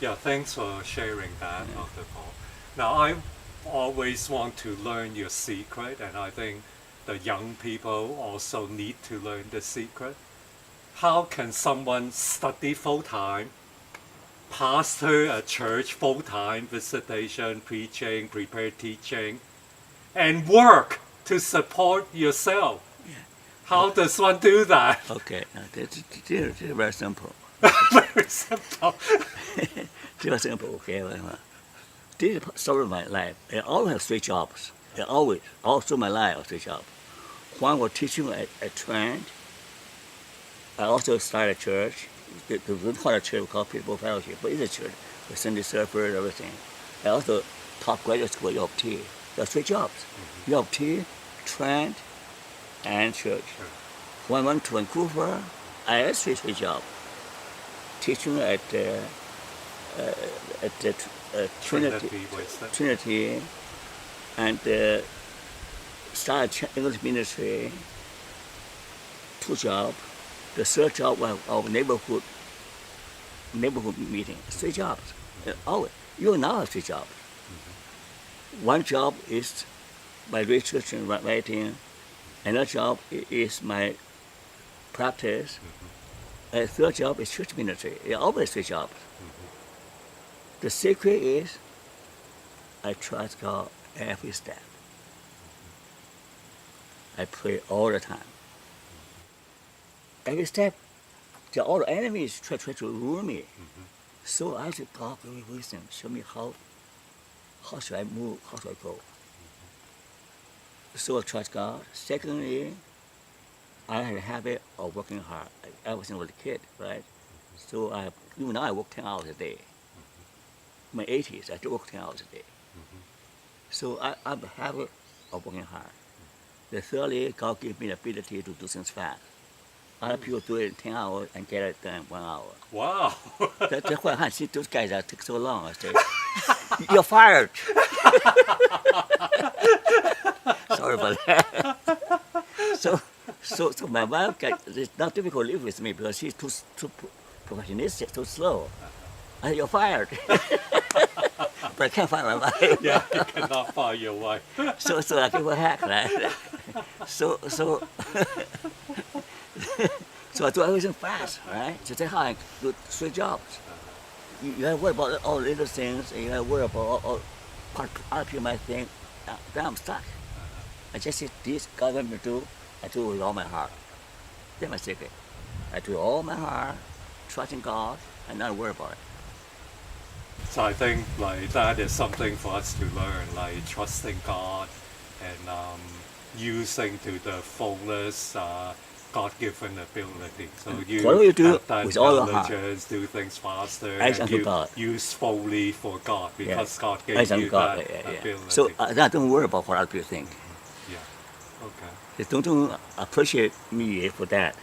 Yeah, thanks for sharing that, Dr. Paul. Now, I always want to learn your secret, and I think the young people also need to learn the secret. How can someone study full time, pastor a church full time, visitation, preaching, prepare teaching, and work to support yourself? How does one do that? Okay, this is very simple. Very simple. Very simple, okay. This is the story of my life. I always have 3 jobs. I always, all through my life, I have 3 jobs. One was teaching at trend. I also started a church. We don't call it a church, we call it People Fellowship, but it's a church. We Sunday service, everything. I also taught graduate school at U.T. There are 3 jobs. U.T., trend, and church. When I went to Vancouver, I had 3 jobs. Teaching at Trinity, and started English ministry. 2 jobs. The 3rd job was our neighborhood meeting. 3 jobs. Always. You now have 3 jobs. 1 job is my research and writing. Another job is my practice. A 3rd job is church ministry. Always 3 jobs. The secret is I trust God every step. I pray all the time. Every step, all the enemies try to rule me. So I said, God, give me wisdom. Show me how should I move, how should I go. So I trust God. Secondly, I had a habit of working hard. Ever since I was a kid, right? So even now I work 10 hours a day. In my 80s, I still work 10 hours a day. So I have a habit of working hard. The thirdly, God gave me the ability to do things fast. Other people do it in 10 hours and get it done in 1 hour. Wow. That's why I see those guys that took so long. I say, you're fired. Sorry about that. So my wife, it's not difficult to live with me because she's too perfectionistic, too slow. I said, you're fired. But I can't find my wife. Yeah, you cannot fire your wife. So I give her a hack, right? So I do everything fast, right? So that's how I do 3 jobs. You have to worry about all the little things, and you have to worry about all other people might think, then I'm stuck. I just say, this God wants me to do, I do it with all my heart. That's my secret. I do it all my heart, trusting God, and not worry about it. So I think like that is something for us to learn, like trusting God and using to the fullest God-given ability. So Whatever you do have that with all your heart, intelligence, do things faster, as and unto you God. use fully for God because God gave As unto you God. that ability. So don't worry about what other people think. Yeah. Okay. They don't appreciate me for that.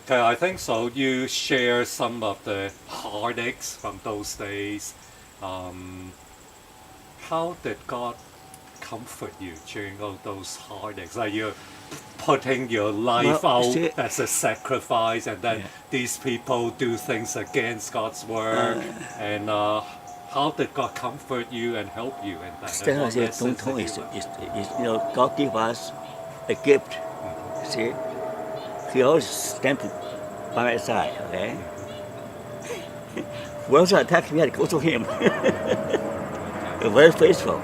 Okay, I think so. You share some of the heartaches from those days. How did God comfort you during all those heartaches? Like you're putting your life out as a sacrifice, and then these people do things against God's word. And how did God comfort you and help you in that? Stand I say, don't tell is God give us a gift. See, He always stands by my side. Okay. Once I attack me, I go to Him. Very faithful.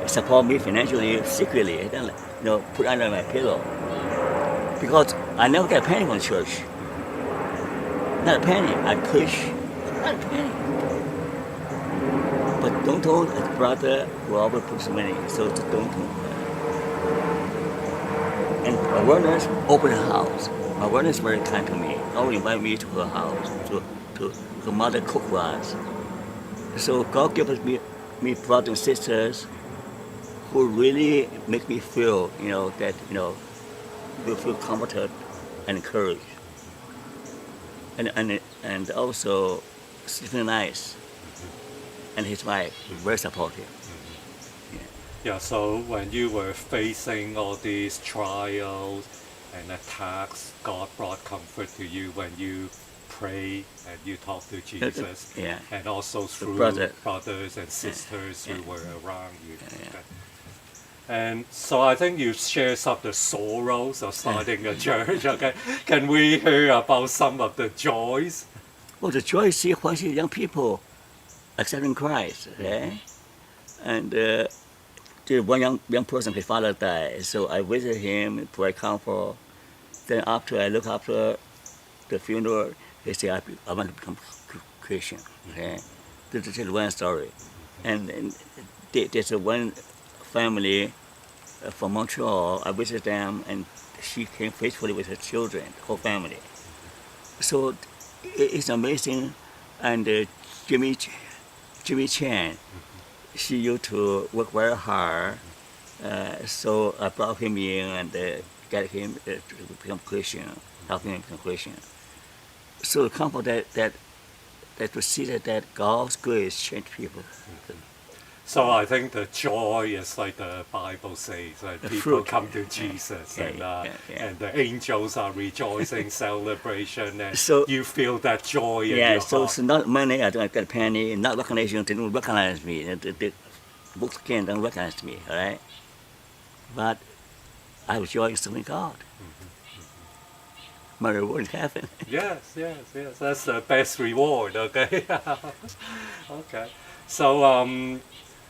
Support me financially, secretly. Then put under my pillow. Because I never get a penny from church. Not a penny. I push. Not a penny. But don't tell his brother who always puts money. So don't tell. And my witness opened her house. My witness is very kind to me. Always invite me to her house. To her mother cook for us. So God gives me brothers and sisters who really make me feel, that, you feel comforted and encouraged. And also Stephen Nice and his wife were very supportive. Yeah, so when you were facing all these trials and attacks, God brought comfort to you when you pray and you talk to Jesus, yeah. and also through brothers and sisters who were around you. Okay. And so I think you share some of the sorrows of starting a church. Okay, can we hear about some of the joys? Well, the joy is see once you young people accepting Christ, okay? And the one young person, his father died, so I visit him, provide comfort. Then after I look after the funeral, he said, I want to become Christian. Okay, this is one story. And there's one family from Montreal. I visited them, and she came faithfully with her children, the whole family. So it's amazing. And Jimmy Chan, she used to work very hard. So I brought him in and get him to become Christian, help him become Christian. So the comfort that to see that God's grace change people. So I think the joy is like the Bible says, like people fruit. come to Jesus, and the angels are rejoicing, celebration, and So- you feel that joy in Yeah, your so heart. it's not money, I don't get a penny, not recognition, they don't recognize me. The books again don't recognize me, all right? But I have joy in serving God. My reward is heaven. Yes, that's the best reward. Okay, okay. So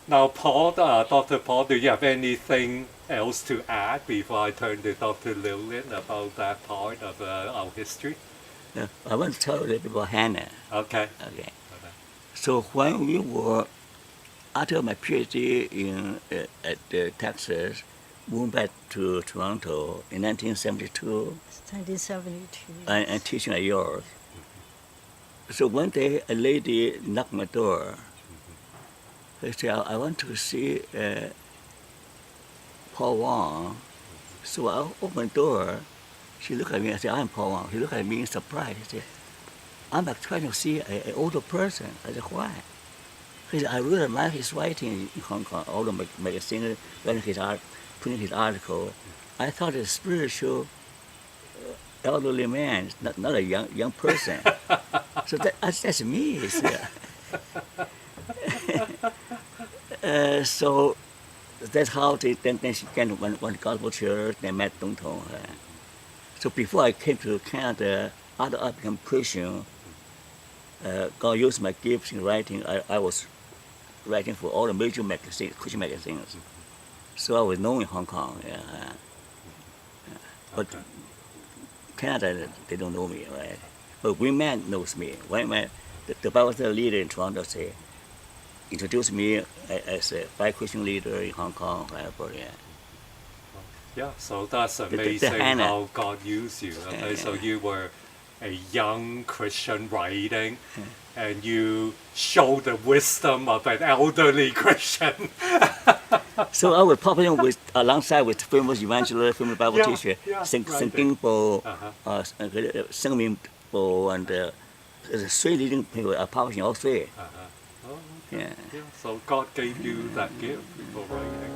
now, Paul, Dr. Paul, do you have anything else to add before I turn to Dr. Lilian about that part of our history? I want to tell you a little bit about Hannah. Okay. Okay. So when we were, after my PhD at Texas, moved back to Toronto in 1972, 1972. and teaching at York. So one day a lady knocked my door. She said, I want to see Paul Wong. So I opened the door. She looked at me and said, I'm Paul Wong. She looked at me in surprise. She said, I'm like trying to see an older person. I said, why? He said, I really like his writing in Hong Kong, all the magazines, putting his article. I thought a spiritual elderly man, not a young person. So that's me. So that's how then she came to one gospel church. They met Dong Tong. So before I came to Canada, after I became Christian, God used my gifts in writing. I was writing for all the major magazines, Christian magazines. So I was known in Hong Kong. But Canada, they don't know me, right? But Women knows me. The Bible study leader in Toronto say, introduced me as a Bible Christian leader in Hong Kong, whatever. Yeah, so that's amazing Hannah. how God used you. Okay, so you were a young Christian writing, and you showed the wisdom of an elderly Christian. So I was popular alongside with famous evangelist, famous Bible teacher, singing Bo, singing Bo, and the three leading people are publishing all three. Oh, okay. Yeah. So God gave you that gift for writing.